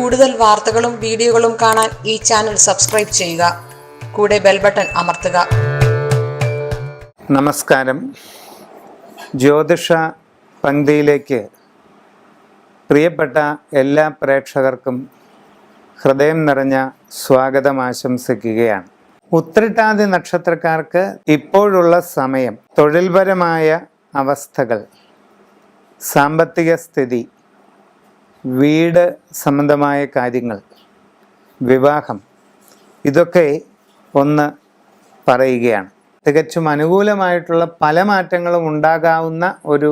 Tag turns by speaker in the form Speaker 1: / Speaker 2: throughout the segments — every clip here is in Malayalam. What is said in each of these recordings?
Speaker 1: കൂടുതൽ വാർത്തകളും വീഡിയോകളും കാണാൻ ഈ ചാനൽ സബ്സ്ക്രൈബ് ചെയ്യുക. കൂടെ ബെൽ ബട്ടൺ അമർത്തുക.
Speaker 2: നമസ്കാരം. ജ്യോതിഷ പങ്ക്തിയിലേക്ക് പ്രിയപ്പെട്ട എല്ലാ പ്രേക്ഷകർക്കും ഹൃദയം നിറഞ്ഞ സ്വാഗതം ആശംസിക്കുകയാണ്. ഉത്രട്ടാതി നക്ഷത്രക്കാർക്ക് ഇപ്പോഴുള്ള സമയം തൊഴിൽപരമായ അവസ്ഥകൾ, സാമ്പത്തിക സ്ഥിതി, വീട് സംബന്ധമായ കാര്യങ്ങൾ, വിവാഹം, ഇതൊക്കെ ഒന്ന് പറയുകയാണ്. തികച്ചും അനുകൂലമായിട്ടുള്ള പല മാറ്റങ്ങളും ഉണ്ടാകാവുന്ന ഒരു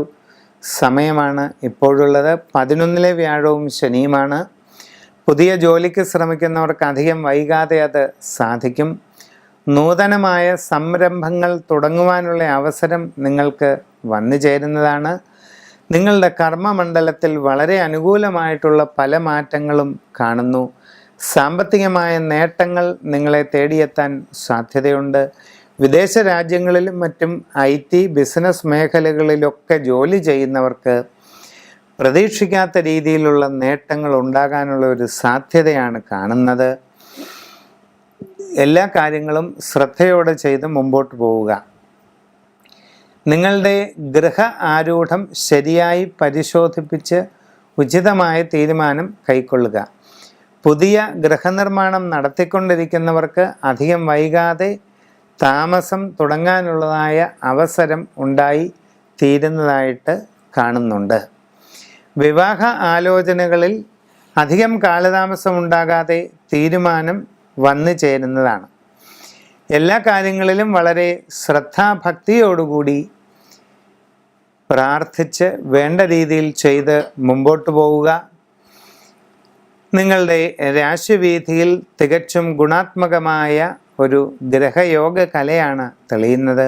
Speaker 2: സമയമാണ് ഇപ്പോഴുള്ളത്. 11-ലെ വ്യാഴവും ശനിയുമാണ്. പുതിയ ജോലിക്ക് ശ്രമിക്കുന്നവർക്ക് അധികം വൈകാതെ അത് സാധിക്കും. നൂതനമായ സംരംഭങ്ങൾ തുടങ്ങുവാനുള്ള അവസരം നിങ്ങൾക്ക് വന്നു ചേരുന്നതാണ്. നിങ്ങളുടെ കർമ്മമണ്ഡലത്തിൽ വളരെ അനുകൂലമായിട്ടുള്ള പല മാറ്റങ്ങളും കാണുന്നു. സാമ്പത്തികമായ നേട്ടങ്ങൾ നിങ്ങളെ തേടിയെത്താൻ സാധ്യതയുണ്ട്. വിദേശ രാജ്യങ്ങളിലും മറ്റും IT ബിസിനസ് മേഖലകളിലൊക്കെ ജോലി ചെയ്യുന്നവർക്ക് പ്രതീക്ഷിക്കാത്ത രീതിയിലുള്ള നേട്ടങ്ങൾ ഉണ്ടാകാനുള്ള ഒരു സാധ്യതയാണ് കാണുന്നത്. എല്ലാ കാര്യങ്ങളും ശ്രദ്ധയോടെ ചെയ്ത് മുമ്പോട്ട് പോവുക. നിങ്ങളുടെ ഗൃഹ ആരൂഢം ശരിയായി പരിശോധിപ്പിച്ച് ഉചിതമായ തീരുമാനം കൈക്കൊള്ളുക. പുതിയ ഗൃഹനിർമ്മാണം നടത്തിക്കൊണ്ടിരിക്കുന്നവർക്ക് അധികം വൈകാതെ താമസം തുടങ്ങാനുള്ളതായ അവസരം ഉണ്ടായി തീരുന്നതായിട്ട് കാണുന്നുണ്ട്. വിവാഹ ആലോചനകളിൽ അധികം കാലതാമസം ഉണ്ടാകാതെ തീരുമാനം വന്നു ചേരുന്നതാണ്. എല്ലാ കാര്യങ്ങളിലും വളരെ ശ്രദ്ധാഭക്തിയോടുകൂടി പ്രാർത്ഥിച്ച് വേണ്ട രീതിയിൽ ചെയ്ത് മുമ്പോട്ട് പോവുക. നിങ്ങളുടെ രാശിവീഥിയിൽ തികച്ചും ഗുണാത്മകമായ ഒരു ഗ്രഹയോഗ കലയാണ് തെളിയുന്നത്.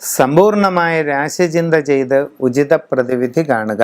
Speaker 2: സമ്പൂർണമായ രാശിചിന്ത ചെയ്ത് ഉചിത പ്രതിവിധി കാണുക.